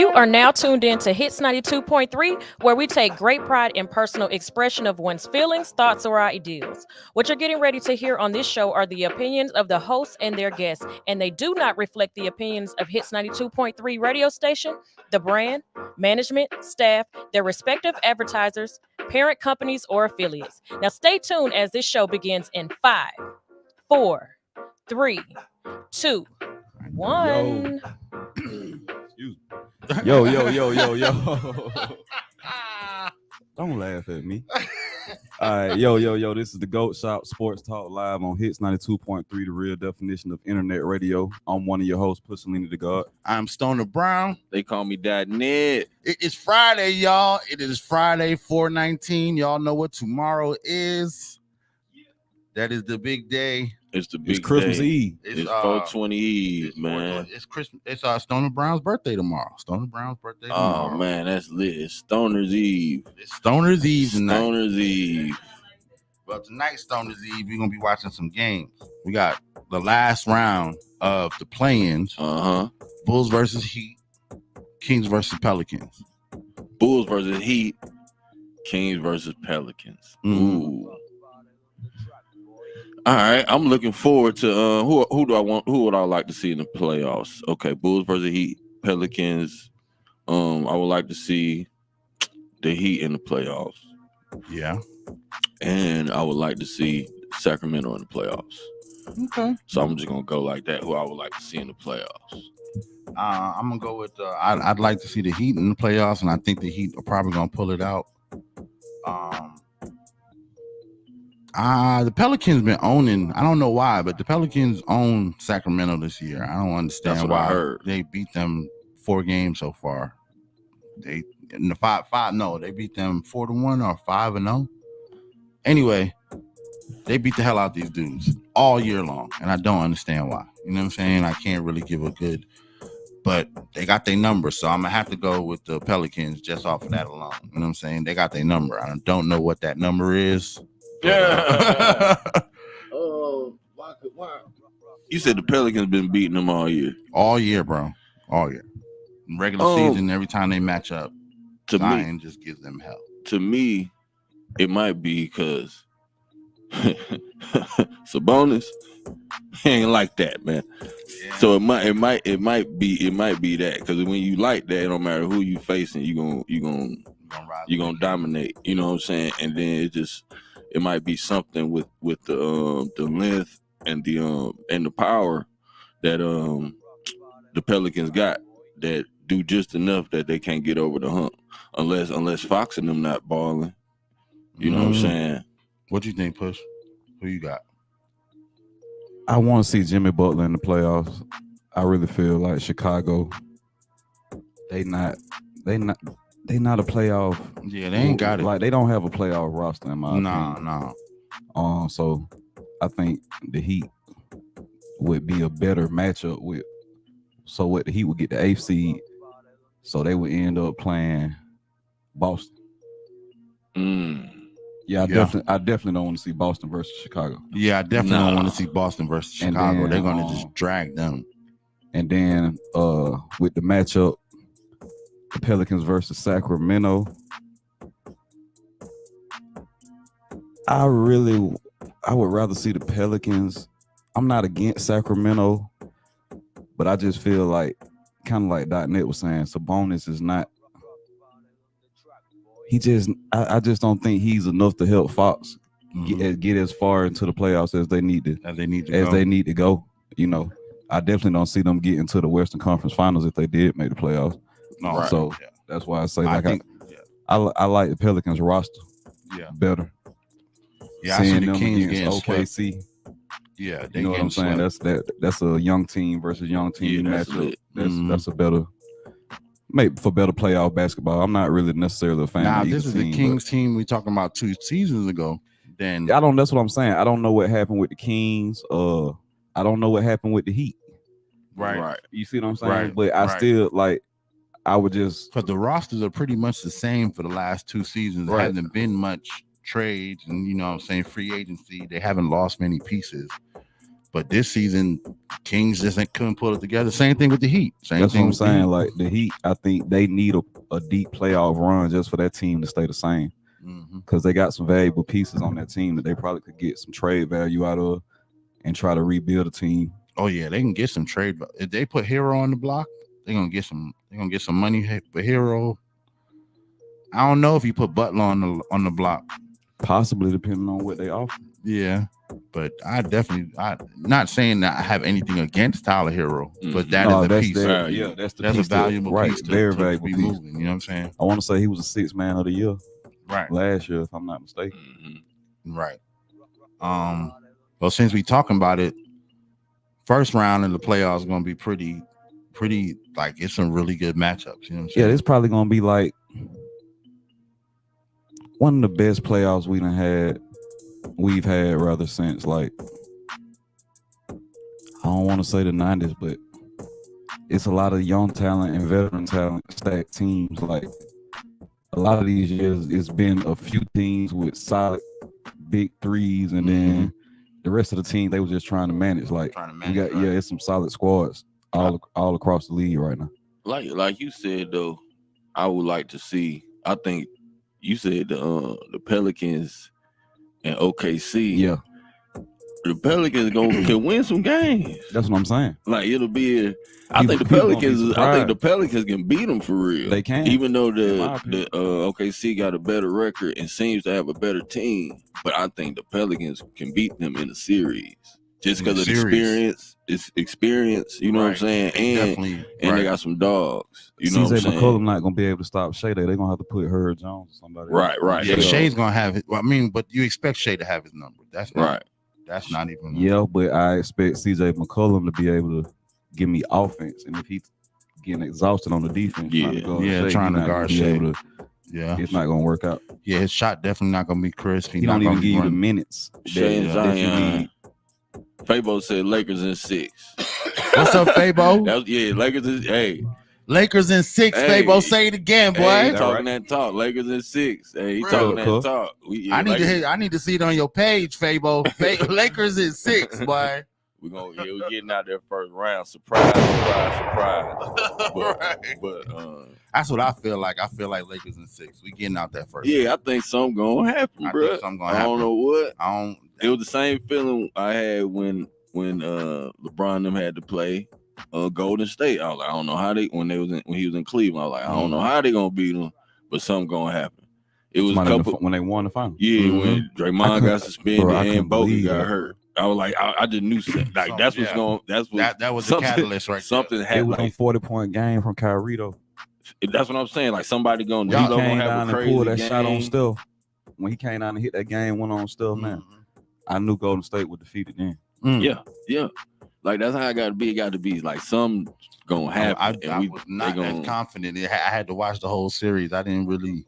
You are now tuned in to Hits 92.3, where we take great pride in personal expression of one's feelings, thoughts, or ideals. What you're getting ready to hear on this show are the opinions of the hosts and their guests, and they do not reflect the opinions of Hits 92.3 radio station, the brand, management, staff, their respective advertisers, parent companies, or affiliates. Now, stay tuned as this show begins in 5, 4, 3, 2, 1. Yo. Don't laugh at me. All right, yo. This is the GOAT Shop Sports Talk live on Hits 92.3, the real definition of internet radio. I'm one of your hosts, Pushalini Da God. I'm Stoner Brown. They call me Dad Ned. It is Friday, y'all. It is Friday, 4/19. Y'all know what tomorrow is. That is the big day. It's the big Christmas day. Eve. It's 420 Eve, man. It's Christmas. It's Stoner Brown's birthday tomorrow. Oh man, that's lit. It's Stoner's Eve. It's Stoner's Eve tonight. Stoner's Eve. Well, tonight, Stoner's Eve, we're gonna be watching some games. We got the last round of the play-ins. Bulls versus Heat, Kings versus Pelicans. Bulls versus Heat, Kings versus Pelicans. Ooh. All right, I'm looking forward to who would I like to see in the playoffs? Okay, Bulls versus Heat, Pelicans. I would like to see the Heat in the playoffs. Yeah. And I would like to see Sacramento in the playoffs. Okay. So I'm just gonna go like that. Who I would like to see in the playoffs. I'm gonna go with I'd like to see the Heat in the playoffs, and I think the Heat are probably gonna pull it out. The Pelicans been owning. I don't know why, but the Pelicans own Sacramento this year. I don't understand That's what why I heard. They beat them 4 games so far. They in the 5-5. No, they beat them 4-1 or 5-0. Anyway, they beat the hell out of these dudes all year long, and I don't understand why. You know what I'm saying? I can't really give a good, but they got their number, so I'm gonna have to go with the Pelicans just off of that alone. You know what I'm saying? They got their number. I don't know what that number is. Yeah. Why? You said the Pelicans been beating them all year. All year, bro. All year. In regular season, every time they match up, Zion just gives them hell. To me, it might be because Sabonis ain't like that, man. Yeah. So it might be that, because when you like that, it don't matter who you facing, you gonna dominate. You know what I'm saying? And then it might be something with the length and the power that the Pelicans got that do just enough that they can't get over the hump unless Fox and them not balling. You know what I'm saying? What you think, Push? Who you got? I want to see Jimmy Butler in the playoffs. I really feel like Chicago. They not a playoff. Yeah, they ain't got it. Like, they don't have a playoff roster in my opinion. No. So I think the Heat would be a better matchup with. So what, the Heat would get the 8th seed, so they would end up playing Boston. Yeah, I definitely don't want to see Boston versus Chicago. Yeah, I definitely don't want to see Boston versus Chicago. They're gonna just drag them. And then with the matchup, the Pelicans versus Sacramento, I would rather see the Pelicans. I'm not against Sacramento, but I just feel like, kind of like .Net was saying, Sabonis is not. I just don't think he's enough to help Fox get as far into the playoffs as they need to go. You know, I definitely don't see them getting to the Western Conference Finals if they did make the playoffs. No, right. So that's why I say I like the Pelicans roster better. Yeah, I see the Kings against OKC. Yeah, you know what I'm saying? That's a young team versus young team matchup. That's a better. Maybe for better playoff basketball. I'm not really necessarily a fan of either this is team, the Kings team we talking about 2 seasons ago. Then that's what I'm saying. I don't know what happened with the Kings. I don't know what happened with the Heat. Right. You see what I'm saying? Right. But I still I would just, because the rosters are pretty much the same for the last 2 seasons. There hasn't been much trades and, you know what I'm saying, free agency. They haven't lost many pieces. But this season, Kings just couldn't pull it together. Same thing with the Heat. That's what I'm saying. Like the Heat, I think they need a deep playoff run just for that team to stay the same. Because they got some valuable pieces on that team that they probably could get some trade value out of and try to rebuild a team. Oh yeah, they can get some trade. If they put Hero on the block, they're gonna get some money for Hero. I don't know if you put Butler on the block. Possibly, depending on what they offer. Yeah, but I'm not saying that I have anything against Tyler Hero, but that is a piece. That's a valuable piece. Very valuable piece. Moving, you know what I'm saying? I want to say he was a 6th man of the year, right? Last year, if I'm not mistaken. Right. Well, since we talking about it, first round in the playoffs is going to be pretty. Like it's some really good matchups. You know what I'm saying? Yeah, it's probably going to be like one of the best playoffs we've had rather since like I don't want to say the 90s, but it's a lot of young talent and veteran talent stacked teams. Like a lot of these years, it's been a few teams with solid big threes, and then the rest of the team they were just trying to manage. Like it's some solid squads all across the league right now. Like you said though, I would like to see. I think you said the Pelicans and OKC. Yeah. The Pelicans can win some games. That's what I'm saying. Like it'll be I think the Pelicans can beat them for real. They can. Even though the OKC got a better record and seems to have a better team, but I think the Pelicans can beat them in a series. Just because of experience, you know what I'm saying? And they got some dogs. You know what I'm saying? McCollum not gonna be able to stop Shea. They're gonna have to put Herb Jones or somebody. Right. Yeah, Shea's gonna have it. Well, I mean, but you expect Shea to have his number. That's not, right. That's not even. Yeah, but I expect CJ McCollum to be able to give me offense, and if he's getting exhausted on the defense, trying to guard Shea, it's not gonna work out. Yeah, his shot definitely not gonna be crisp. He don't even give you the minutes. Shea and Zion. Fabo said Lakers in 6. What's up, Fabo? Lakers is Lakers in 6. Hey, Fabo, say it again, boy. He talking that talk. Lakers in 6. Hey, he talking that talk. I need to see it on your page, Fabo. Lakers in 6, boy. We're getting out there first round. Surprise. But that's what I feel like. I feel like Lakers in 6. We getting out that first. Yeah, I think something gonna happen, bro. I don't know what. It was the same feeling I had when LeBron and them had to play Golden State. I was like, I don't know how when he was in Cleveland. I was like, I don't know how they gonna beat them, but something gonna happen. It was when they won the final. Yeah, when Draymond got suspended and Bogey got hurt. I was like, I just knew like that's what's going. That was the catalyst, right? Something happened. It was a 40-point game from Kyrie though. That's what I'm saying. Like somebody gonna came down and pull that shot on Steph. When he came down and hit that game, went on Steph. Man, I knew Golden State would defeat it then. Yeah. Like that's how I got to be. It got to be like something gonna happen. I was not as confident. I had to watch the whole series. I didn't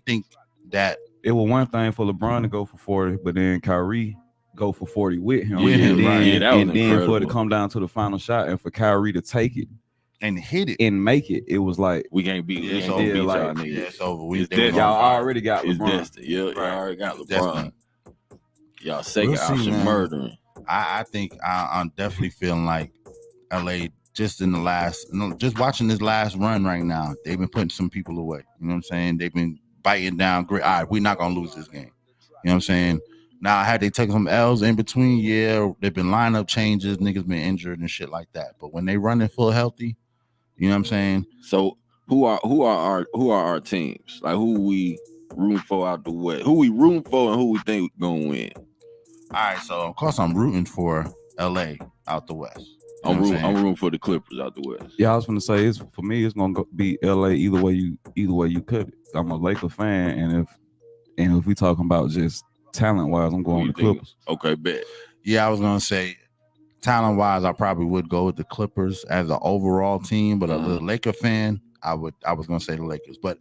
think that it was one thing for LeBron to go for 40, but then Kyrie go for 40 with him. And then for it to come down to the final shot and for Kyrie to take it and hit it and make it, it was like we can't beat it. It's over. Y'all already got LeBron. Y'all already got LeBron. Y'all second option murdering. I think I'm definitely feeling like LA just in the last, just watching this last run right now. They've been putting some people away. You know what I'm saying? They've been biting down. Great. All right, we're not gonna lose this game. You know what I'm saying? Now, had they taken some L's in between, they've been lineup changes, niggas been injured and shit like that. But when they running full healthy, you know what I'm saying? So who are our teams? Like who we rooting for out the West? Who we rooting for and who we think gonna win? All right, so of course I'm rooting for LA out the West. I'm rooting for the Clippers out the West. Yeah, I was gonna say for me it's gonna be LA either way you cut it. I'm a Lakers fan, and if we talking about just talent wise, I'm going with the Clippers. Okay, bet. Yeah, I was gonna say talent wise, I probably would go with the Clippers as an overall team, but as a Laker fan, I was gonna say the Lakers. But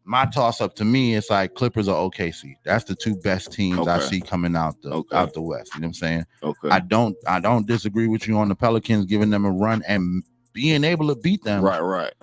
my toss up to me, it's like Clippers or OKC. That's the two best teams I see coming out the West. You know what I'm saying? Okay. I don't disagree with you on the Pelicans giving them a run and being able to beat them. Right.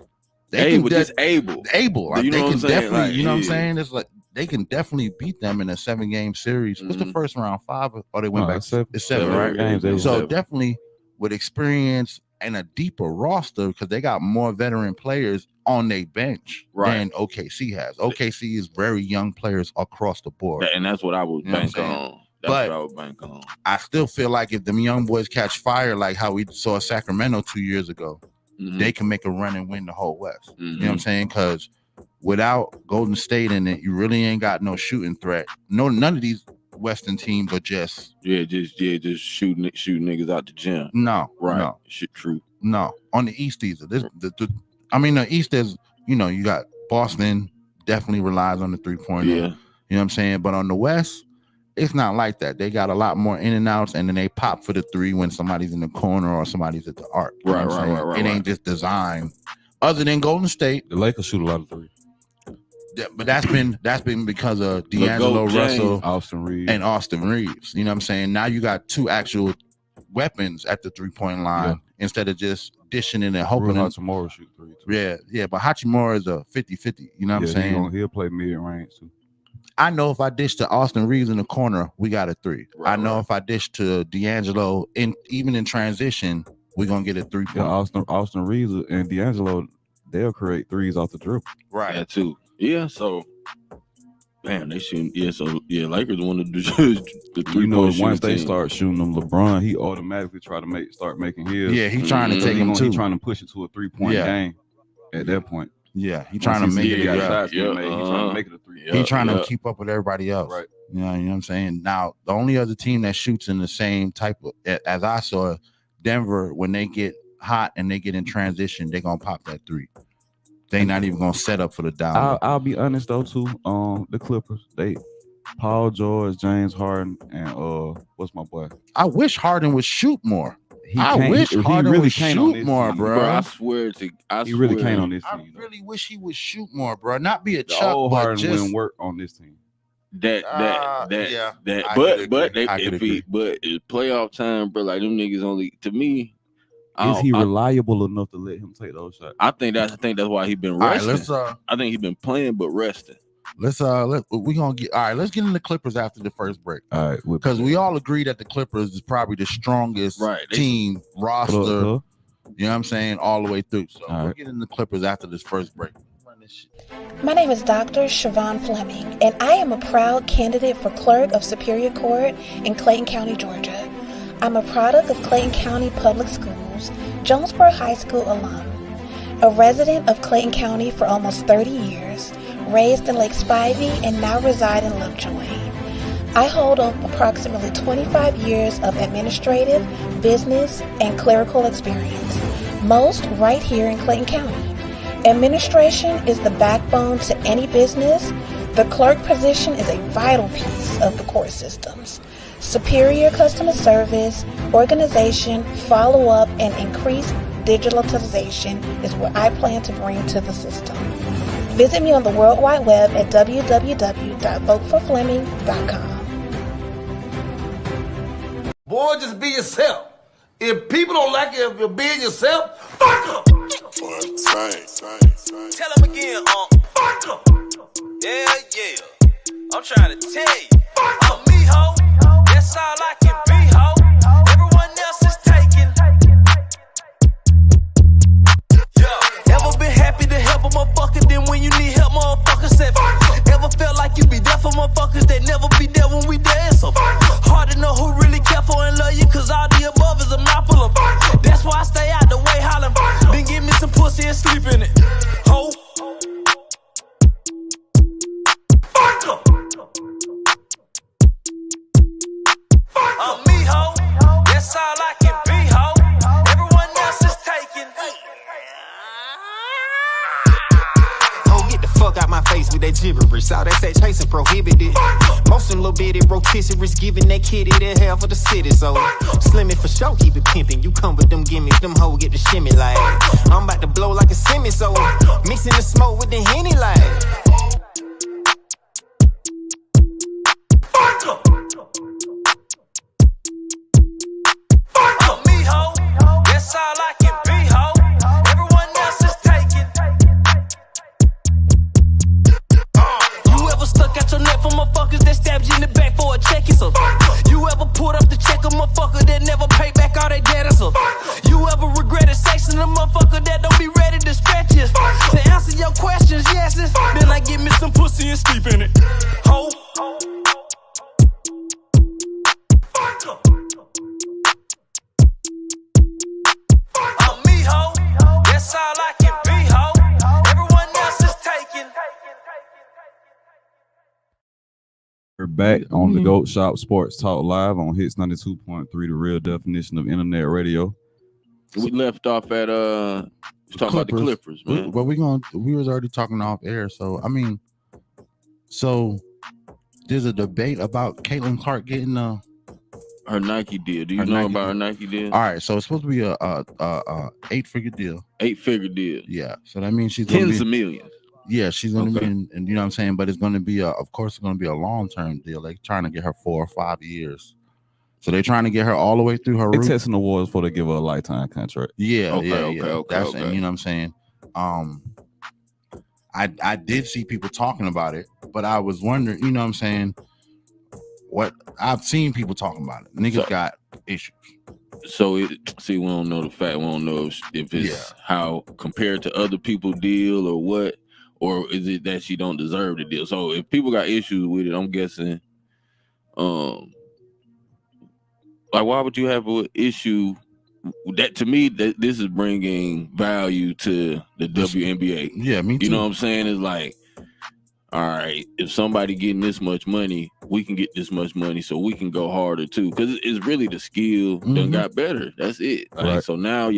They just able. Like, they can definitely, you know what I'm saying? It's like they can definitely beat them in a 7-game series. What's the first round? 5 or they went back? It's 7, right? Games, so definitely with experience and a deeper roster because they got more veteran players on their bench than OKC has. OKC is very young players across the board, and that's what I would bank on. That's what I would bank on. I still feel like if them young boys catch fire, like how we saw Sacramento 2 years ago, they can make a run and win the whole West. You know what I'm saying? Because without Golden State in it, you really ain't got no shooting threat. None of these Western teams are just just shooting niggas out the gym. No, shit, true. No, on the East either. The East is you got Boston definitely relies on the 3-pointer. Yeah, you know what I'm saying. But on the West, it's not like that. They got a lot more in and outs, and then they pop for the 3 when somebody's in the corner or somebody's at the arc. Right. It ain't just designed. Other than Golden State, the Lakers shoot a lot of 3. But that's been because of D'Angelo Russell, Austin Reeves. You know what I'm saying? Now you got 2 actual weapons at the 3-point line instead of just dishing it and hoping. Hachimura shoot 3 too. Yeah, but Hachimura is a 50-50. You know what I'm saying? He'll play mid-range too. I know if I dish to Austin Reeves in the corner, we got a 3. I know if I dish to D'Angelo, even in transition, we're gonna get a 3-point. Yeah, Austin Reeves and D'Angelo, they'll create 3s off the dribble. Right. Yeah, too. Yeah, so man, they shooting. Yeah, so Lakers want to do the 3-point. Once they start shooting them, LeBron, he automatically try to start making his. Yeah, he's trying to take him too. He's trying to push it to a 3-point game at that point. Yeah, he's trying to make it. He's trying to make it a 3. He's trying to keep up with everybody else. Right. You know what I'm saying? Now, the only other team that shoots in the same type of, as I saw, Denver, when they get hot and they get in transition, they're gonna pop that 3. They not even gonna set up for the down. I'll be honest though too. The Clippers, Paul George, James Harden, and what's my boy? I wish Harden would shoot more. I wish Harden would shoot more, bro. I swear he really can't on this team. I really wish he would shoot more, bro. Not be a Chuck, old but Harden just wouldn't work on this team. But it's playoff time, bro. Like them niggas only to me. Is he reliable enough to let him take those shots? I think that's why he been resting. I think he been playing but resting. Let's get in the Clippers after the first break. All right, because we all agree that the Clippers is probably the strongest team roster. You know what I'm saying, all the way through. So we'll get in the Clippers after this first break. My name is Dr. Siobhan Fleming, and I am a proud candidate for Clerk of Superior Court in Clayton County, Georgia. I'm a product of Clayton County Public Schools, Jonesboro High School alum, a resident of Clayton County for almost 30 years, raised in Lake Spivey, and now reside in Lovejoy. I hold approximately 25 years of administrative, business, and clerical experience, most right here in Clayton County. Administration is the backbone to any business. The clerk position is a vital piece of the court systems. Superior customer service, organization, follow-up, and increased digitalization is what I plan to bring to the system. Visit me on the World Wide Web at www.voteforfleming.com. Boy, just be yourself. If people don't like it, if you're being yourself, fuck them. Tell them again, fuck them. Yeah. I'm trying to tell you. I'm me, ho. That's all I can be, ho. Everyone else is taken. Ever been happy to help a motherfucker, then when you need help, motherfucker said ever felt like you be there for motherfuckers that never be there when we dance up? Hard to know who really care for and love you, cause all the above is a mouthful of. That's why I stay out the way hollering. Then give me some pussy and sleep in it. Ho. Fuck em. I'm me, ho. That's all I can be, ho. Everyone else is taken. Ho, get the fuck out my face with that gibberish. All that sex chasing prohibited. Most of them little bitty rotisseries giving that kitty the hell for the city. So slimmy for sure, keep it pimping. You come with them gimmicks, them hoes get the shimmy like. I'm about to blow like a semi, so mixing the smoke with the Henny like. Fuck em. I'm me, ho. That's all I can be, ho. Everyone else is taken. You ever stuck out back on the GOAT Shop Sports Talk Live on Hits 92.3, the real definition of internet radio. We left off at talking about the Clippers, man. But we was already talking off air, so I mean, so there's a debate about Caitlin Clark getting her Nike deal. Do you know about her Nike deal? All right, so it's supposed to be a 8-figure deal. 8-figure deal. Yeah, so that means she's tens of millions. Yeah, she's gonna be in, and you know what I'm saying, but it's gonna be of course, it's gonna be a long-term deal. They're trying to get her 4 or 5 years. So they're trying to get her all the way through her route. They're testing the waters before they give her a lifetime contract. Yeah, okay. And you know what I'm saying. I did see people talking about it, but I was wondering, you know what I'm saying, what I've seen people talking about it. Niggas got issues. So we don't know the fact. We don't know if it's how compared to other people's deal or what, or is it that she don't deserve the deal? So if people got issues with it, I'm guessing, like why would you have an issue? That to me, that this is bringing value to the WNBA. Yeah, me too. You know what I'm saying? It's like, all right, if somebody getting this much money, we can get this much money, so we can go harder too. Because it's really the skill that got better. That's it. Right. So now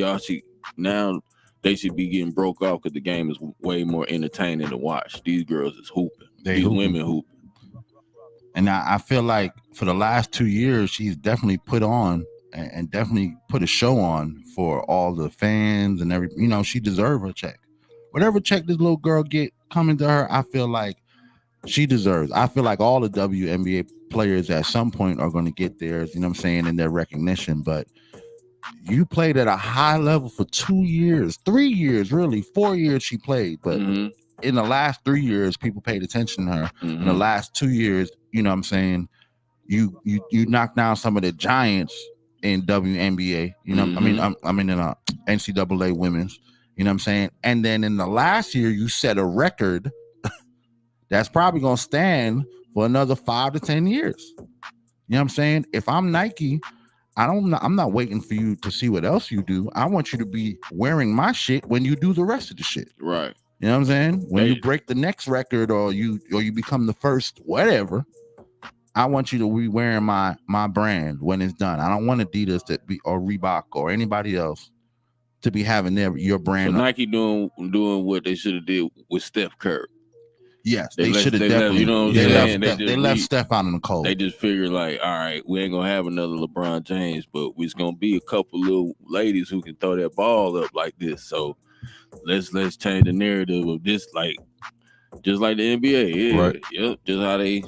they should be getting broke off because the game is way more entertaining to watch. These girls is hooping. These women hooping. And I feel like for the last 2 years, she's definitely put on and definitely put a show on for all the fans and every. You know, she deserves her check. Whatever check this little girl get coming to her, I feel like she deserves. I feel like all the WNBA players at some point are going to get theirs, you know what I'm saying, in their recognition. But you played at a high level for 2 years, 3 years, really, 4 years she played. But in the last 3 years, people paid attention to her. In the last 2 years, you know what I'm saying, you knocked down some of the giants in WNBA. You know, I mean in NCAA women's. You know what I'm saying? And then in the last year, you set a record that's probably going to stand for another 5 to 10 years. You know what I'm saying? If I'm Nike, I'm not waiting for you to see what else you do. I want you to be wearing my shit when you do the rest of the shit. Right. You know what I'm saying? When you break the next record or you become the first whatever, I want you to be wearing my brand when it's done. I don't want Adidas to be or Reebok or anybody else to be having your brand. So Nike doing what they should have did with Steph Curry. Yes, they should have definitely. You know what I'm saying? They left Steph out in the cold. They just figured like, all right, we ain't gonna have another LeBron James, but it's gonna be a couple little ladies who can throw that ball up like this. So let's change the narrative of this, like just like the NBA. Yeah, right. Yep. Just how they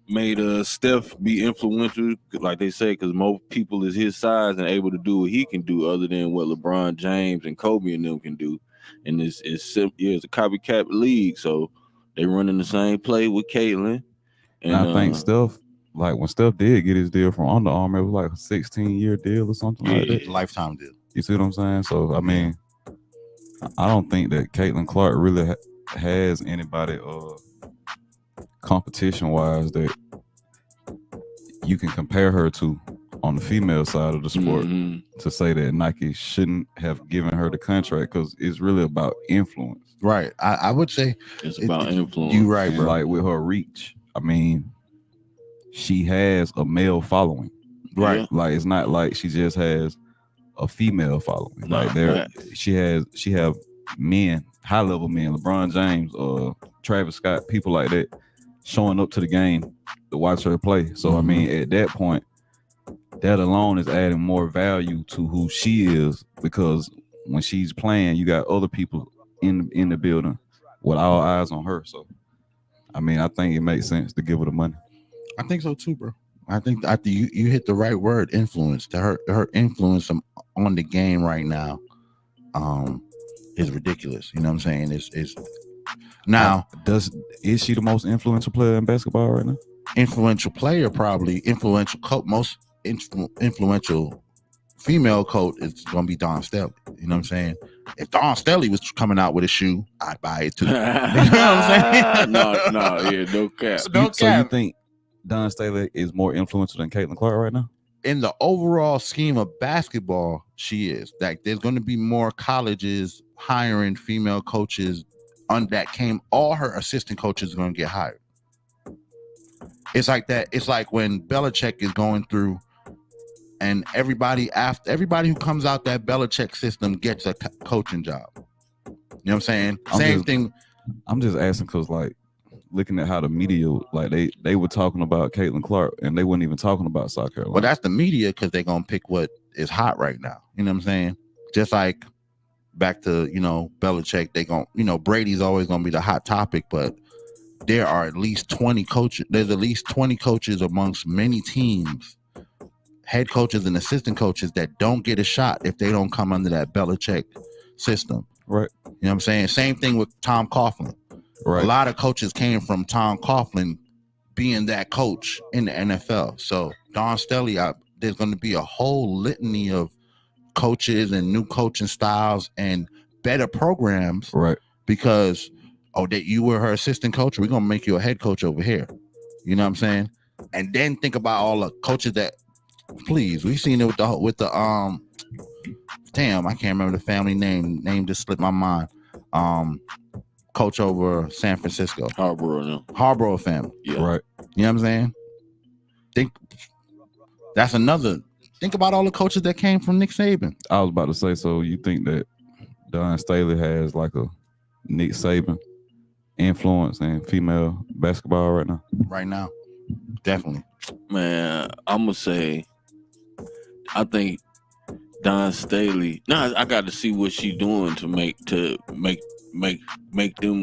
made Steph be influential, like they say, because most people is his size and able to do what he can do, other than what LeBron James and Kobe and them can do. And it's a copycat league, so they running the same play with Caitlin. And I think Steph, like when Steph did get his deal from Under Armour, it was like a 16-year deal or something like that. Lifetime deal. You see what I'm saying? So I mean, I don't think that Caitlin Clark really has anybody competition-wise that you can compare her to on the female side of the sport to say that Nike shouldn't have given her the contract, because it's really about influence. Right. I would say it's about influence. You're right, bro. Like with her reach, I mean, she has a male following. Right. Like it's not like she just has a female following. Like she have men, high level men, LeBron James, Travis Scott, people like that showing up to the game to watch her play. So I mean, at that point, that alone is adding more value to who she is, because when she's playing, you got other people in the building with all eyes on her. So I mean, I think it makes sense to give her the money. I think so too, bro. I think you hit the right word, influence. To her influence on the game right now is ridiculous. You know what I'm saying? It's now is she the most influential player in basketball right now? Influential player, probably. Influential coach, most influential female coach is gonna be Dawn Staley. You know what I'm saying? If Dawn Staley was coming out with a shoe, I'd buy it too. You know what I'm saying? No cap. So you think Dawn Staley is more influential than Caitlin Clark right now? In the overall scheme of basketball, she is. Like, there's going to be more colleges hiring female coaches on that came. All her assistant coaches are going to get hired. It's like that. It's like when Belichick is going through, and everybody who comes out that Belichick system gets a coaching job. You know what I'm saying? Same thing. I'm just asking because, like, looking at how the media, like, they were talking about Caitlin Clark, and they weren't even talking about South Carolina. Well, that's the media because they're gonna pick what is hot right now. You know what I'm saying? Just like back to Belichick, they gonna Brady's always gonna be the hot topic, but there are at least 20 coaches. There's at least 20 coaches amongst many teams, head coaches and assistant coaches that don't get a shot if they don't come under that Belichick system. Right. You know what I'm saying? Same thing with Tom Coughlin. Right. A lot of coaches came from Tom Coughlin being that coach in the NFL. So Don Staley, there's going to be a whole litany of coaches and new coaching styles and better programs. Right. Because that you were her assistant coach, we're gonna make you a head coach over here. You know what I'm saying? And then think about all the coaches that, please, we've seen it with the damn, I can't remember the family name. Name just slipped my mind. Coach over San Francisco. Harborough family. Yeah. Right. You know what I'm saying? That's another. Think about all the coaches that came from Nick Saban. I was about to say, so you think that Don Staley has like a Nick Saban influence in female basketball right now? Right now, definitely. Man, I'm gonna say, I think Don Staley. Now I got to see what she doing to make them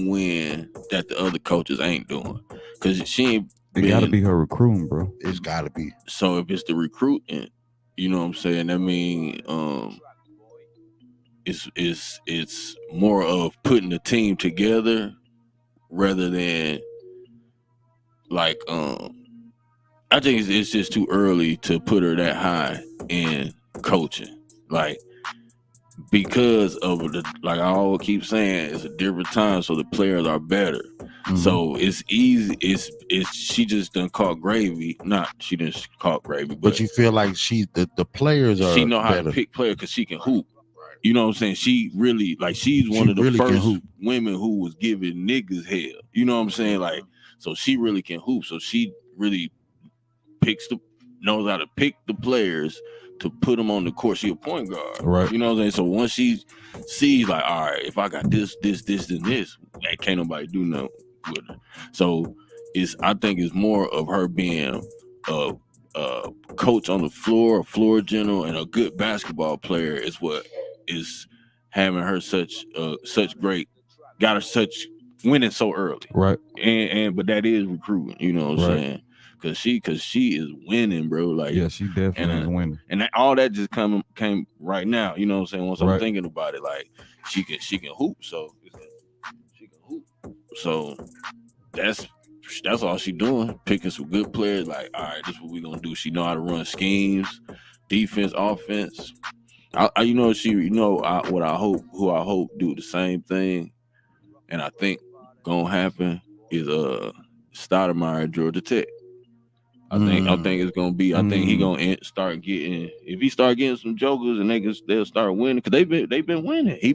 win that the other coaches ain't doing, because she ain't. It got to be her recruiting, bro. It's got to be. So if it's the recruiting, you know what I'm saying? I mean, it's more of putting the team together rather than like I think it's just too early to put her that high in coaching, like, because of the, like I always keep saying, it's a different time, so the players are better. Mm-hmm. So it's easy. It's she just done caught gravy. Not she didn't caught gravy, but you feel like the players are. She know how better. to pick players because she can hoop. You know what I'm saying? She really, like, she's one of the really first women who was giving niggas hell. You know what I'm saying? Like, so she really can hoop. So she really knows how to pick the players to put them on the court. She a point guard. Right. You know what I'm saying? So once she sees, like, all right, if I got this, and this, can't nobody do nothing with her. So I think it's more of her being a coach on the floor, a floor general, and a good basketball player is what is having her such great, got her such winning so early. Right. But that is recruiting, you know what I'm saying? Cause she is winning, bro. Like, yeah, she definitely is winning. And all that just came right now, you know what I'm saying? Once I'm thinking about it, like, she can hoop, so she can hoop. So that's all she doing, picking some good players. Like, all right, this is what we gonna do. She know how to run schemes, defense, offense. What I hope do the same thing, and I think gonna happen is Stoudemire at Georgia Tech. I think it's gonna be. I think he gonna start getting. If he start getting some jokers and they'll start winning, because they've been winning. He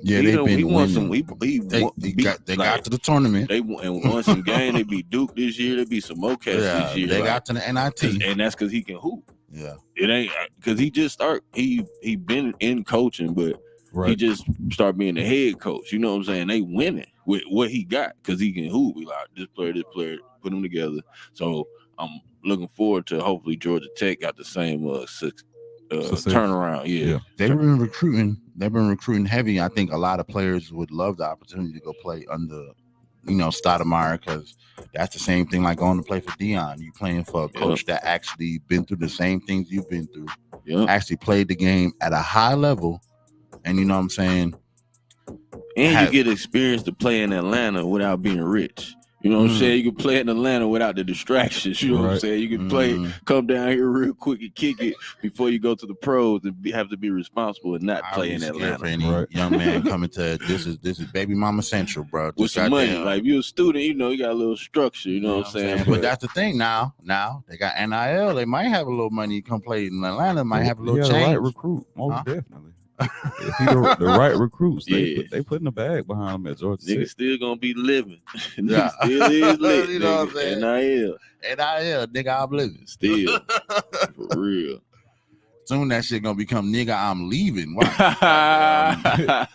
won some. They got to the tournament. They won some game. They beat Duke this year. They beat some Mocats this year. They got to the NIT, and that's because he can hoop. Yeah, it ain't because he just start. He been in coaching, but he just start being the head coach. You know what I'm saying? They winning with what he got because he can hoop. We like this player, put them together. So I'm looking forward to hopefully Georgia Tech got the same turnaround. Yeah. They've been recruiting heavy. I think a lot of players would love the opportunity to go play under, Stoudemire, because that's the same thing like going to play for Dion. You playing for a coach that actually been through the same things you've been through. Actually played the game at a high level, and you know what I'm saying. And you get experience to play in Atlanta without being rich. You know what I'm saying? You can play in Atlanta without the distractions. You know what I'm saying? You can come down here real quick and kick it before you go to the pros and have to be responsible and not play in Atlanta. For any young man coming to this is baby mama central, bro. With some money, like if you're a student, you got a little structure. You know what I'm saying? But that's the thing now. Now they got NIL. They might have a little money. You come play in Atlanta. Might have a little change. Right recruit, most definitely. If he the right recruits, they putting the bag behind him at Georgia State. Nigga still gonna be living. Yeah. Nigga still is lit. You know what I'm saying? NIL, nigga, I'm living. still for real. Soon that shit gonna become nigga, I'm leaving. Why?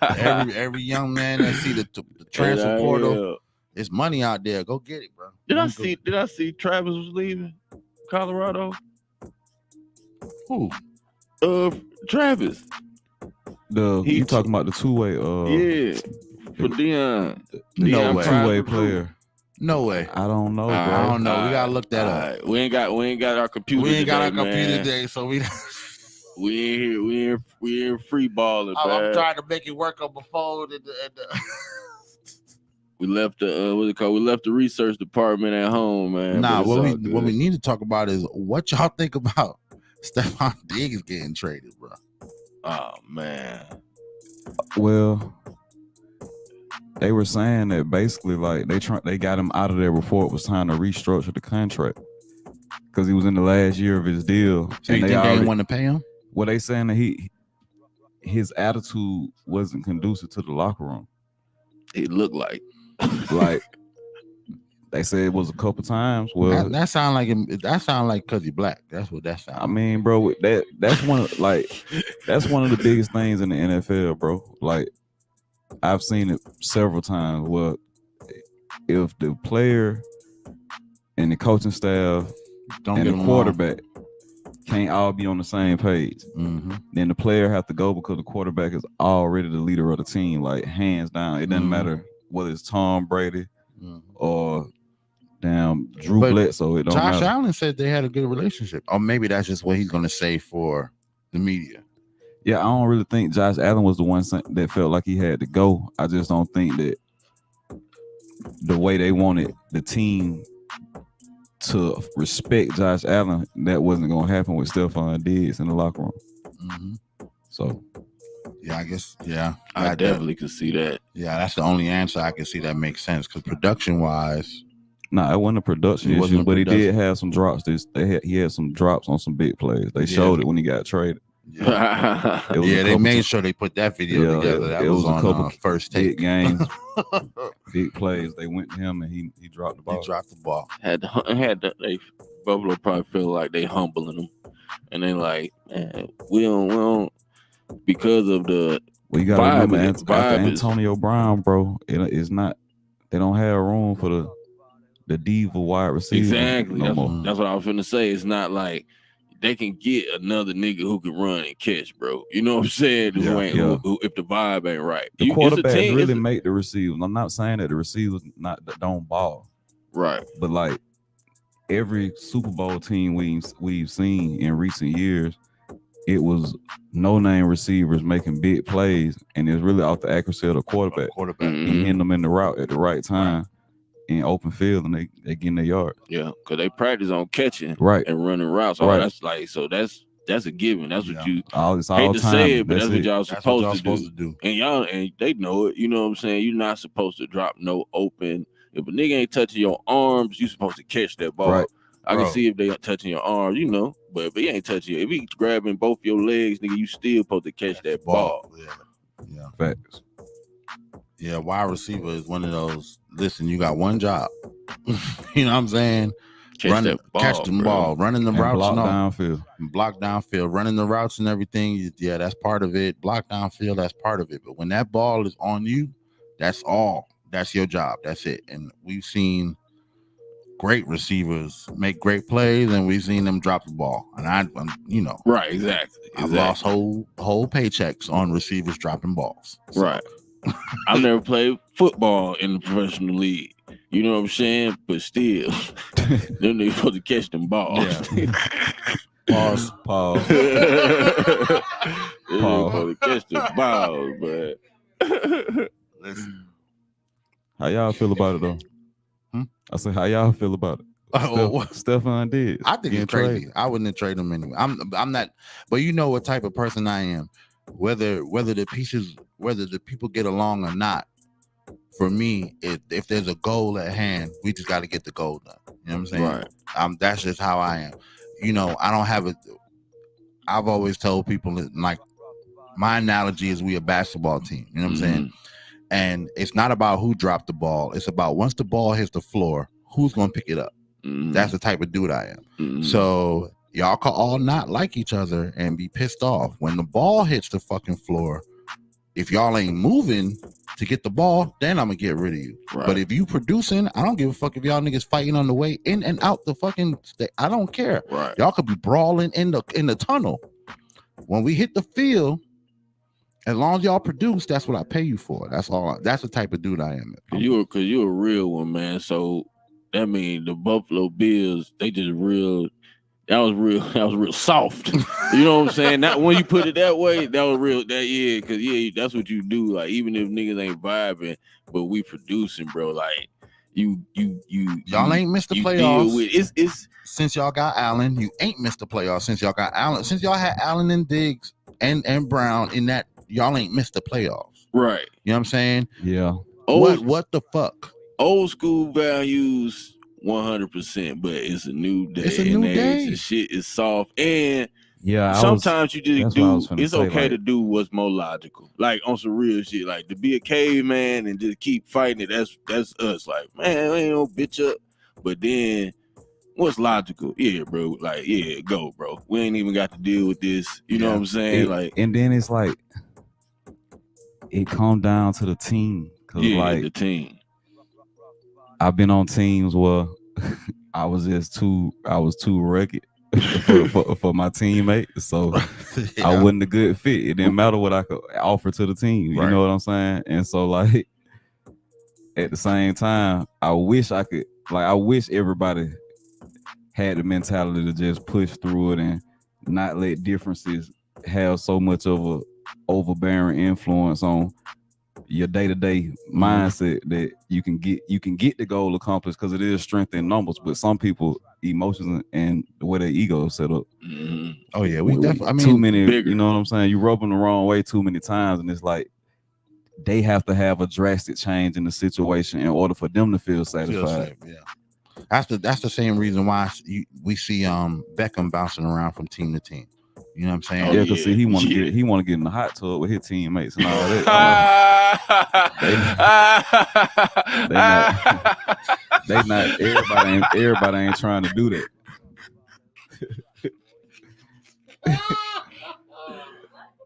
every young man that see the transfer portal, it's money out there. Go get it, bro. Did I see Travis was leaving Colorado? Who? Travis. You talking about the two-way? Yeah, for Deion. No way. Two-way player. No way. I don't know, bro. I don't know. We gotta look that up. Right. We ain't got our computer. We ain't got our man. computer today, so we ain't here. We ain't free balling. I'm trying to make it work on my phone. We left the what's it called? We left the research department at home, man. Nah, what we need to talk about is what y'all think about Stephon Diggs getting traded, bro. Oh man. Well, they were saying that basically like they got him out of there before it was time to restructure the contract because he was in the last year of his deal. So you think they didn't want to pay him? Well, they saying that his attitude wasn't conducive to the locker room. It looked like they said it was a couple times. Well, that sound like because he's black. That's what that sounds. I mean, bro, that's one of the biggest things in the NFL, bro. Like I've seen it several times. Well, if the player and the coaching staff and the quarterback can't all be on the same page, then the player have to go because the quarterback is already the leader of the team, like hands down. It doesn't matter whether it's Tom Brady or damn Drew Bledsoe. It don't Josh matter. Allen said they had a good relationship. Or maybe that's just what he's going to say for the media. Yeah, I don't really think Josh Allen was the one that felt like he had to go. I just don't think that the way they wanted the team to respect Josh Allen, that wasn't going to happen with Stephon Diggs in the locker room. So, yeah, I guess, yeah. I definitely could see that. Yeah, that's the only answer I can see that makes sense because production-wise, nah, it wasn't a production issue, but he did have some drops. He had some drops on some big plays. They showed it when he got traded. Yeah, they made sure they put that video together. That was on a couple first take big games, big plays. They went to him and he dropped the ball. He dropped the ball. They Buffalo probably feel like they humbling him, and they like, man, we don't because of the. Well, you gotta remember after Antonio Brown, bro. It's not. They don't have room for the diva wide receiver. Exactly. That's what I was finna say. It's not like they can get another nigga who can run and catch, bro. You know what I'm saying? Who, if the vibe ain't right. The quarterbacks really make the receivers. I'm not saying that the receivers don't ball. Right. But like every Super Bowl team we've seen in recent years, it was no-name receivers making big plays, and it's really off the accuracy of the quarterback. And hitting them in the route at the right time. In open field, and they get in their yard. Yeah, because they practice on catching and running routes. Right. That's a given. That's what you hate to say it, but that's what y'all supposed to do. And they know it. You know what I'm saying? You're not supposed to drop no open. If a nigga ain't touching your arms, you supposed to catch that ball. Right. I can see if they are touching your arms, you know. But if he ain't touching you, if he grabbing both your legs, nigga, you still supposed to catch that ball. Yeah. Facts. Yeah, wide receiver is one of those. Listen, you got one job. You know what I'm saying? Catch the ball, running the routes, block downfield, running the routes and everything. Yeah, that's part of it. Block downfield, that's part of it. But when that ball is on you, that's all. That's your job. That's it. And we've seen great receivers make great plays, and we've seen them drop the ball. And I'm right, exactly. I've lost whole paychecks on receivers dropping balls. So. Right. I've never played football in the professional league. You know what I'm saying? But still, them niggas supposed to catch them balls. Yeah. Pause. Supposed to catch them balls, but listen. How y'all feel about it though? I said, how y'all feel about it? Stephon Diggs. I think it's crazy. I wouldn't have traded him anyway. I'm not, but you know what type of person I am. Whether the people get along or not, for me, if there's a goal at hand, we just got to get the goal done. You know what I'm saying? Right. That's just how I am. You know, I don't have I've always told people that, like, my analogy is we a basketball team. You know what I'm saying? And it's not about who dropped the ball. It's about once the ball hits the floor, who's gonna pick it up. That's the type of dude I am. So y'all can all not like each other and be pissed off when the ball hits the fucking floor. If y'all ain't moving to get the ball, then I'm gonna get rid of you. Right. But if you producing, I don't give a fuck if y'all niggas fighting on the way in and out the fucking. I don't care. Right. Y'all could be brawling in the tunnel. When we hit the field, as long as y'all produce, that's what I pay you for. That's all. That's the type of dude I am. Cause you're a real one, man. So that means the Buffalo Bills, they just real. That was real soft. You know what I'm saying? Not when you put it that way, that was real. Because that's what you do. Like, even if niggas ain't vibing, but we producing, bro. Like, y'all ain't missed the playoffs. It's since y'all got Allen, you ain't missed the playoffs since y'all got Allen. Since y'all had Allen and Diggs and Brown in that, y'all ain't missed the playoffs. Right. You know what I'm saying? Yeah. What the fuck? Old school values. 100%, but it's a new day. It's a new day. The shit is soft, and yeah. Sometimes you just do. It's okay to do what's more logical, like on some real shit. Like to be a caveman and just keep fighting it. That's us. Like, man, we ain't no bitch up. But then, what's logical? Yeah, bro. Like, yeah, go, bro. We ain't even got to deal with this. You know what I'm saying? And then it's like it come down to the team. The team. I've been on teams where I was too rugged for my teammate, so I wasn't a good fit. It didn't matter what I could offer to the team. You know what I'm saying? And so, like, at the same time, I wish everybody had the mentality to just push through it and not let differences have so much of a overbearing influence on your day-to-day mindset that you can get the goal accomplished, because it is strength in numbers. But some people emotions and the way their ego is set up. Oh yeah, we definitely. I mean, too many. Bigger. You know what I'm saying? You rub them the wrong way too many times, and it's like they have to have a drastic change in the situation in order for them to feel satisfied. That's the same reason why we see Beckham bouncing around from team to team. You know what I'm saying? Yeah, because see, he want to get in the hot tub with his teammates and all that. They not. Everybody ain't trying to do that.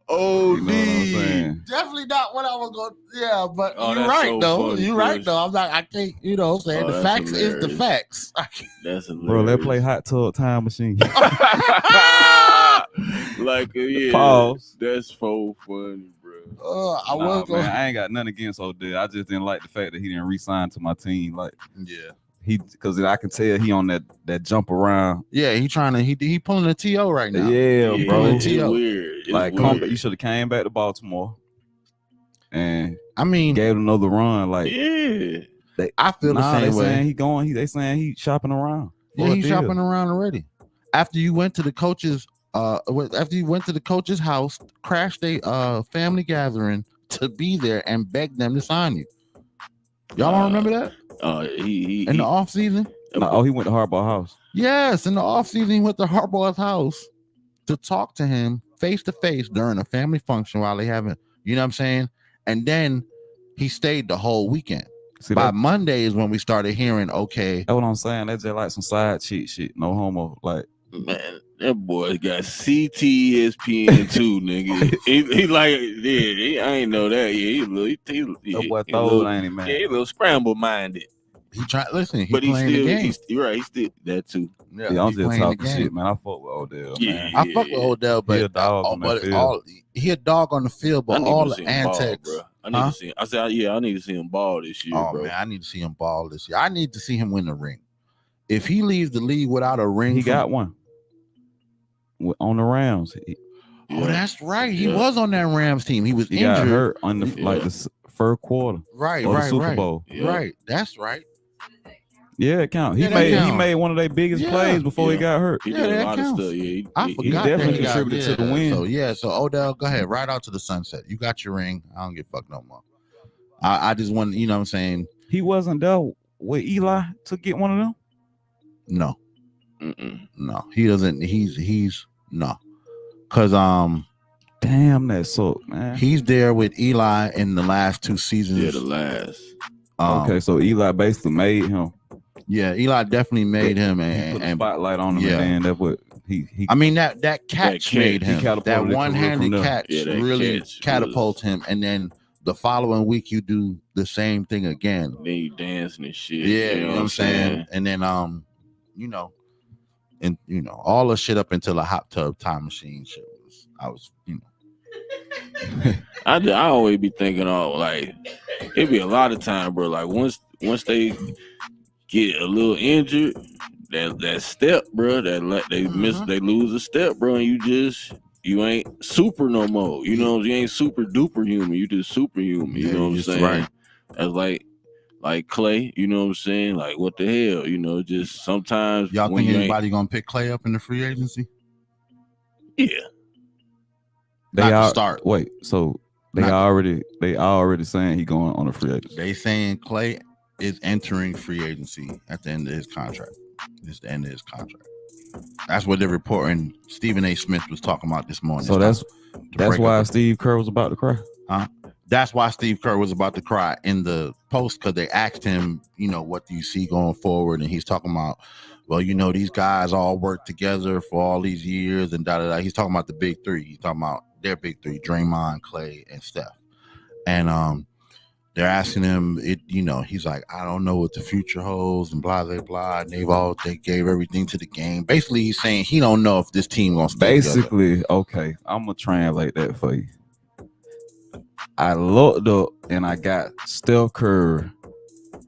You know definitely not what I was going. Yeah, but you're right though. You're right though. I'm not. I can't. You know what I'm saying? The facts is the facts. That's hilarious. Bro, let's play hot tub time machine. Like, yeah, pause. That's so funny, bro. I ain't got nothing against Odell. I just didn't like the fact that he didn't re-sign to my team. Like, because I can tell he on that jump around. Yeah, he pulling a TO right now. Yeah, bro. It's weird. Like, you should have came back to Baltimore, and I mean, gave another run. Like, I feel the same way. They saying he shopping around. Yeah, he's shopping around already. After you went to the coach's house, crashed a family gathering to be there and begged them to sign you. Y'all don't remember that? In the off season? No, he went to Harbaugh's house. Yes, in the off season, he went to Harbaugh's house to talk to him face to face during a family function while they haven't, you know what I'm saying? And then he stayed the whole weekend. By Monday is when we started hearing, okay. That's what I'm saying. That's just like some side cheat shit. No homo. Like, man, that boy got CTSPN too, nigga. he like, I ain't know that. Yeah, that boy throw ain't he, man? Yeah, he a little scramble minded. He tried. Listen, but he's playing the game. You're right. He still that too. Yeah, I'm just talking shit, man. I fuck with Odell. Man. I fuck with Odell, but he a dog on the field. He a dog on the field, but all the antics. Ball, bro. I need to see. I said, I need to see him ball this year, bro. Man, I need to see him ball this year. I need to see him win the ring. If he leaves the league without a ring, he got one on the Rams. That's right. He was on that Rams team. He was injured. Got hurt on the first quarter. Right. Super Bowl. Right. That's right. Yeah, it counts. He made one of their biggest plays before he got hurt. He did a lot of stuff. Yeah, he definitely contributed to the win. So Odell, go ahead, ride out to the sunset. You got your ring. I don't give a fuck no more. I just want, you know what I'm saying? He wasn't there with Eli to get one of them? No. No, he doesn't. He's no. Because Damn, that sucked, man. He's there with Eli in the last 2 seasons. Yeah, the last. Okay, so Eli basically made him. Yeah, Eli definitely made him, and he put a spotlight on him, yeah. and then that's what he. I mean that catch made him. That one-handed catch really catapulted him, and then the following week you do the same thing again. Then you dancing and shit. Yeah, you know what I'm saying? And then all the shit up until the hot tub time machine shit was, I always be thinking, like it be a lot of time, bro. Like once they get a little injured, that step, bro, they miss, they lose a step, bro, and you ain't super no more. You know, you ain't super duper human. You just superhuman. You know what I'm saying? Right. That's like Clay. You know what I'm saying? Like what the hell? You know, just sometimes. Y'all think anybody gonna pick Clay up in the free agency? Yeah. They are start. Wait, so they already saying he going on a free agency. They saying Clay is entering free agency at the end of his contract. It's the end of his contract. That's what they're reporting. Stephen A. Smith was talking about this morning. So that's why Steve Kerr was about to cry. That's why Steve Kerr was about to cry in the post, because they asked him, what do you see going forward? And he's talking about, well, these guys all worked together for all these years and da-da-da. He's talking about the big three. He's talking about their big three, Draymond, Clay, and Steph. And they're asking him, he's like, I don't know what the future holds and blah, blah, blah. And they gave everything to the game. Basically, he's saying he don't know if this team gonna stay together. Okay, I'm gonna translate that for you. I looked up and I got Steph Curry,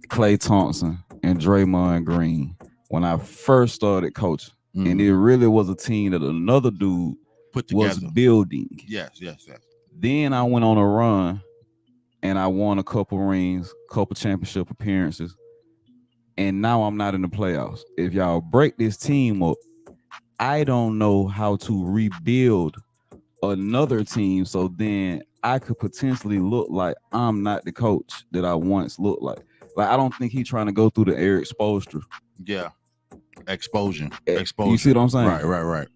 Klay Thompson, and Draymond Green when I first started coaching. And it really was a team that another dude put together, was building. Yes. Then I went on a run and I won a couple rings, couple championship appearances. And now I'm not in the playoffs. If y'all break this team up, I don't know how to rebuild another team. So then I could potentially look like I'm not the coach that I once looked like. Like, I don't think he's trying to go through the Eric Spoelstra. Yeah. Exposure. You see what I'm saying? Right.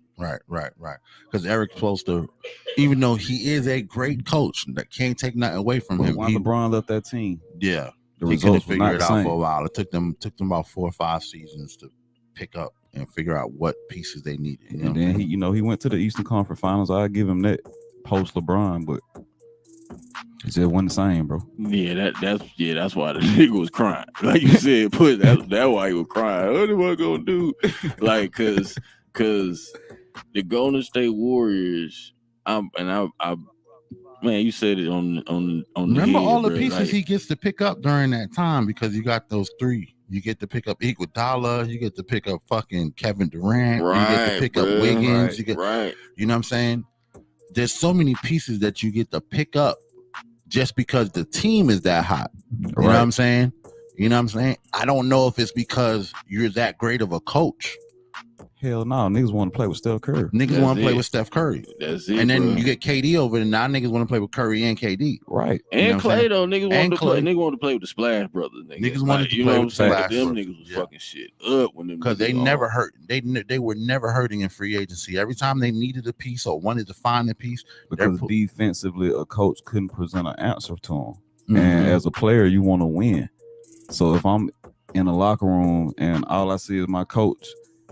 Because Eric Spoelstra, even though he is a great coach, that can't take nothing away from him. When LeBron left that team, yeah, the he couldn't figure it out same. for a while. It took them about 4 or 5 seasons to pick up and figure out what pieces they needed. And then he went to the Eastern Conference Finals. I give him that post LeBron, but it just wasn't the same, bro. Yeah, that's why the nigga was crying. Like you said, that's why he was crying. What am I gonna do? Like, cause the Golden State Warriors, man, you said it on Remember head, all the bro. pieces he gets to pick up during that time, because you got those 3. You get to pick up Iguodala, you get to pick up fucking Kevin Durant, you get to pick up Wiggins, you know what I'm saying? There's so many pieces that you get to pick up just because the team is that hot. You know what I'm saying? I don't know if it's because you're that great of a coach. Hell no, niggas want to play with Steph Curry. Niggas want to play with Steph Curry. That's it. And then bro. you get KD over there. Now niggas want to play with Curry and KD. Right. And Clay though, niggas want to play with the Splash Brothers. Niggas wanted to play with the Splash Brothers. Them niggas was fucking shit up when them, because they never hurt. They were never hurting in free agency. Every time they needed a piece or wanted to find a piece, because defensively a coach couldn't present an answer to them. And as a player, you want to win. So if I'm in a locker room and all I see is my coach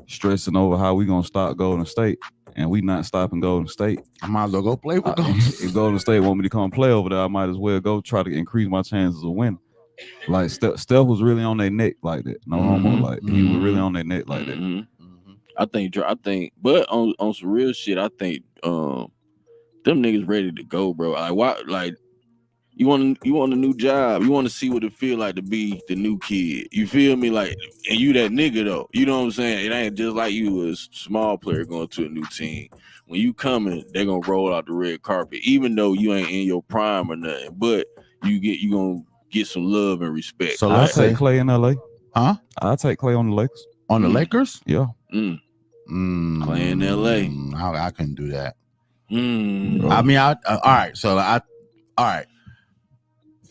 stressing over how we gonna stop Golden State, and we not stopping Golden State, I might as well go play with them. If Golden State want me to come play over there, I might as well go try to increase my chances of winning. Like Steph was really on their neck like that. No homo, like he was really on their neck like that. I think, but on some real shit, I think them niggas ready to go, bro. Like why? Like you want a new job. You want to see what it feel like to be the new kid. You feel me? Like, and you that nigga though. You know what I'm saying? It ain't just like you a small player going to a new team. When you coming, they're gonna roll out the red carpet, even though you ain't in your prime or nothing. But you gonna get some love and respect. So I'll take Clay in LA. Huh? I'll take Clay on the Lakers. On the Lakers? Yeah. Clay in LA. I couldn't do that. I mean, all right. So all right.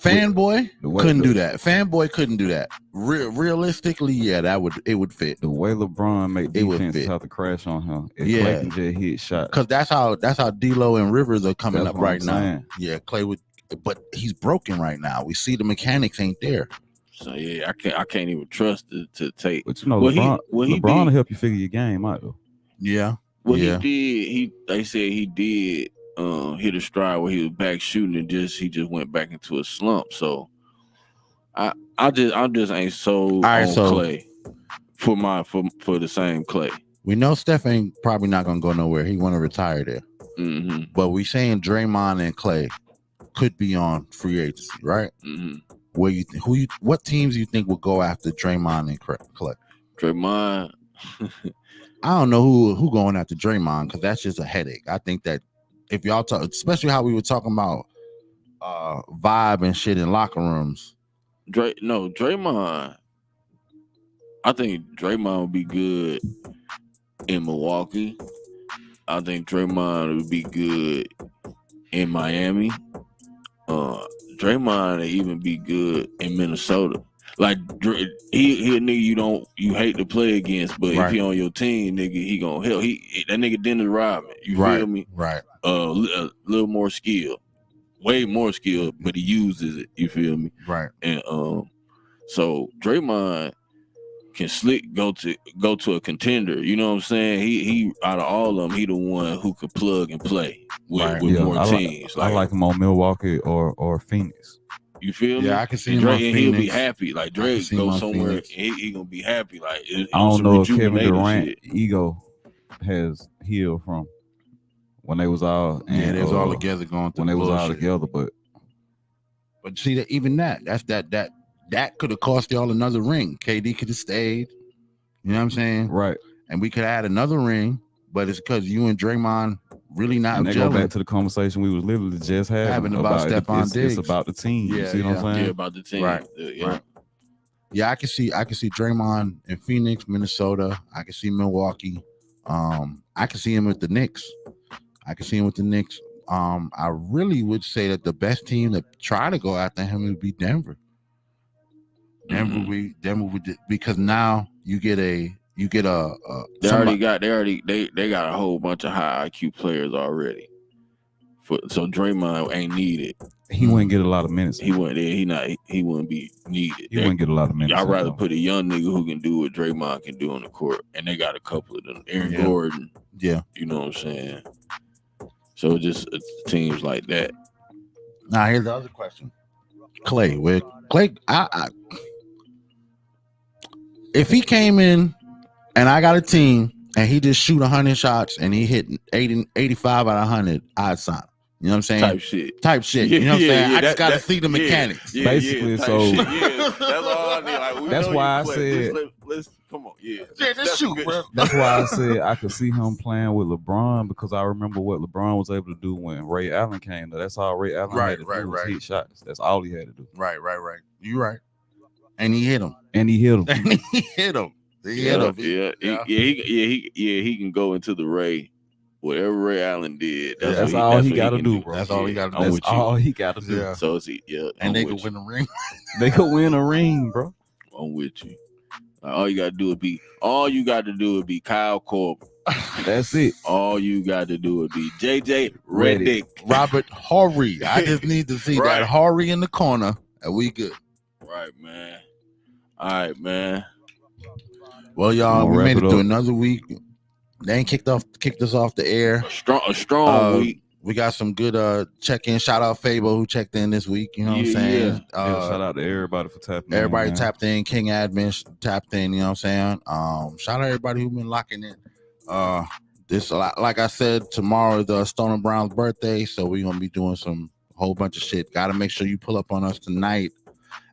Fanboy couldn't do that. Fanboy couldn't do that. Realistically, yeah, it would fit. The way LeBron make defenses have to crash on him. If Clay can just hit shots. Because that's how D'Lo and Rivers are coming up right now. Yeah, Clay but he's broken right now. We see the mechanics ain't there. So yeah, I can't even trust it to take. But you know, LeBron will help you figure your game out though. Yeah. They said he did hit a stride where he was back shooting and he just went back into a slump. So I just ain't sold on Clay for the same Clay. We know Steph ain't probably not gonna go nowhere. He want to retire there. Mm-hmm. But we saying Draymond and Clay could be on free agency, right? Mm-hmm. What teams you think will go after Draymond and Clay? Draymond. I don't know who going after Draymond because that's just a headache. I think that if y'all talk, especially how we were talking about vibe and shit in locker rooms. Draymond. I think Draymond would be good in Milwaukee. I think Draymond would be good in Miami. Draymond would even be good in Minnesota. Like he a nigga you hate to play against, but if he on your team, nigga, he gonna help. That nigga Dennis Rodman. You feel me? Right. A little more skill, way more skill, but he uses it. You feel me? Right. And so Draymond can slick go to a contender. You know what I'm saying? He out of all of them, he the one who could plug and play with more teams. I like him on Milwaukee or Phoenix. You feel me? Yeah, I can see him on Phoenix. He'll be happy. Like Drake go somewhere and he gonna be happy. Like I don't know if Kevin Durant ego has healed from when they was all they was all together going through when they was bullshit. all together, but see that even that could have cost y'all another ring. KD could have stayed. You know what I'm saying? Right. And we could add another ring, but it's because you and Draymond really not and they go back to the conversation we was literally just having about Stephon Diggs. It's about the team. You see what I'm saying? Yeah, about the team. Right. Yeah, I can see Draymond in Phoenix, Minnesota. I can see Milwaukee. I can see him with the Knicks. I really would say that the best team to try to go after him would be Denver. Denver would, because now you get a they got a whole bunch of high IQ players already. So Draymond ain't needed. He wouldn't get a lot of minutes. He wouldn't be needed. He wouldn't get a lot of minutes. I'd rather put a young nigga who can do what Draymond can do on the court, and they got a couple of them. Aaron Gordon. Yeah, you know what I'm saying. So it's teams like that. Now here's the other question: Clay, if he came in and I got a team and he just shoot 100 shots and he hit 85 out of 100, I'd sign him. You know what I'm saying? Type shit. You know what I'm saying? I just got to see the mechanics. Basically, so that's all I need. Like, that's why I said, let's come on. Yeah, just shoot, bro. That's why I said I could see him playing with LeBron, because I remember what LeBron was able to do when Ray Allen came. That's all Ray Allen had to do was hit shots. That's all he had to do. Right. You're right. And he hit him. He can go into the Ray. Whatever Ray Allen did, that's all he got to do, bro. That's all he got to do. That's all he got to do. Yeah. So and they could win a ring. They could win a ring, bro. I'm with you. Like, all you got to do would be Kyle Korver. That's it. All you got to do would be JJ Redick, Robert Horry. I just need to see that Horry in the corner, and we good. Right, man. All right, man. Well, y'all, we made it through another week. They ain't kicked us off the air. A strong week. We got some good check-in. Shout out Fabo who checked in this week. You know what I'm saying? Shout out to everybody for tapping in. Everybody tapped in. King Admin tapped in. You know what I'm saying? Shout out everybody who been locking in. This, like I said, tomorrow is Stoner Brown's birthday, so we're gonna be doing some whole bunch of shit. Got to make sure you pull up on us tonight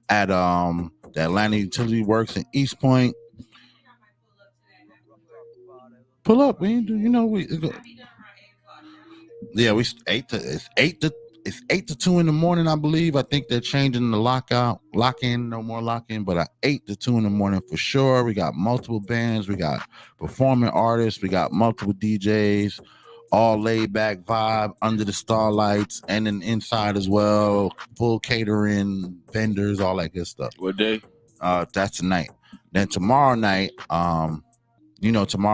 at the Atlanta Utility Works in East Point. Pull up, man. It's 8 to 2 in the morning, I believe. I think they're changing the lock-in, no more lock-in, but 8 to 2 in the morning for sure. We got multiple bands, we got performing artists, we got multiple DJs, all laid back vibe under the starlights, and then inside as well, full catering, vendors, all that good stuff. What day? That's tonight. Then tomorrow night, tomorrow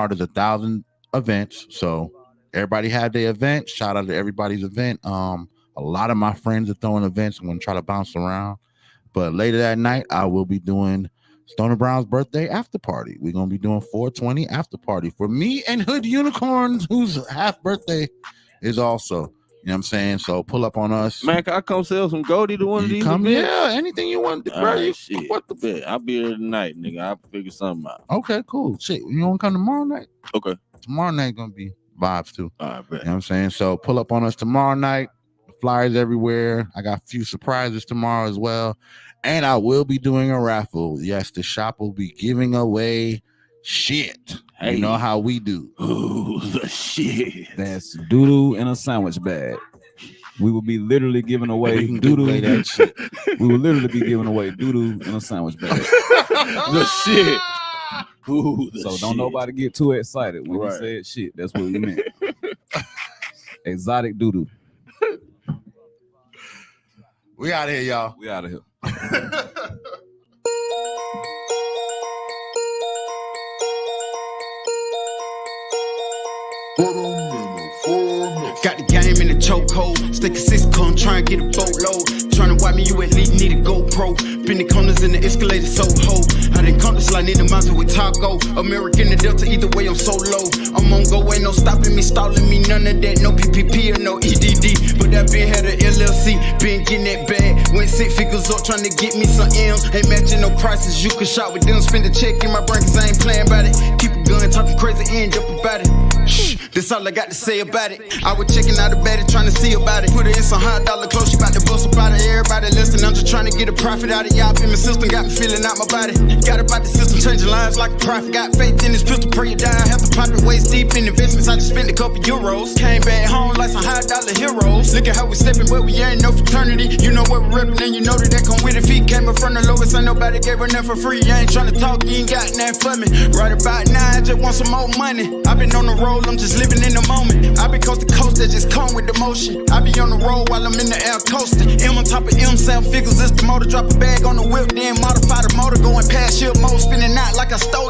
there's 1,000 events, so everybody had their event. Shout out to everybody's event. A lot of my friends are throwing events. I'm gonna try to bounce around, but later that night I will be doing Stoner Brown's birthday after party. We're gonna be doing 420 after party for me and Hood Unicorns, whose half birthday is also. You know what I'm saying? So pull up on us. Man, can I come sell some Goldie to one of these events? Yeah, anything you want, bro. Right, shit. What the bet? I'll be here tonight, nigga. I'll figure something out. Okay, cool. Shit, you want to come tomorrow night? Okay. Tomorrow night gonna be vibes too. All right, bet. You know what I'm saying? So pull up on us tomorrow night. Flyers everywhere. I got a few surprises tomorrow as well. And I will be doing a raffle. Yes, the shop will be giving away shit. Hey. You know how we do. Ooh, the shit. That's doo-doo in a sandwich bag. We will be literally giving away doo-doo. That shit. We will literally be giving away doo-doo in a sandwich bag. The shit. Ooh, the so shit. Don't nobody get too excited when we said shit. That's what we meant. Exotic doo-doo. We out of here, y'all. We out of here. Got the game in the chokehold. Stay consistent, try and get a boatload. Trying to wipe me, you at least need a GoPro. Been the corners in the escalator, so ho. I done come to slide in the mountain with taco. American the Delta, either way, I'm so low. I'm on go, ain't no stopping me, stalling me, none of that. No PPP or no EDD. But that been had a LLC, been getting that bag. Went 6 figures up, trying to get me some M's. Ain't matching no prices, you can shop with them. Spend a check in my brain, cause I ain't playing about it. Keep a gun, talking crazy, end up about it. Shh, that's all I got to say about it. I was checking out the bed, trying to see about it. Put her in some $100 clothes, she bout to bust about it. Everybody listen, I'm just trying to get a profit out of y'all. In my system, got me feeling out my body. Got about the system, changing lives like a prophet. Got faith in this pistol, pray you die. Have to pop it waist deep in investments. I just spent a couple euros. Came back home like some $100 heroes. Look at how we stepping, but we ain't no fraternity. You know what we're repping, and you know that come with it. Feet came up from the lowest, ain't nobody gave her nothing for free. You ain't trying to talk, you ain't got nothing for me. Right about now, I just want some more money. I been on the road, I'm just living in the moment. I be coast to coast, that just come with the motion. I be on the road while I'm in the air coasting. M on top of M, 7 figures, it's the motor. Drop a bag on the whip, then modify the motor. Going past shield mode, spinning out like I stole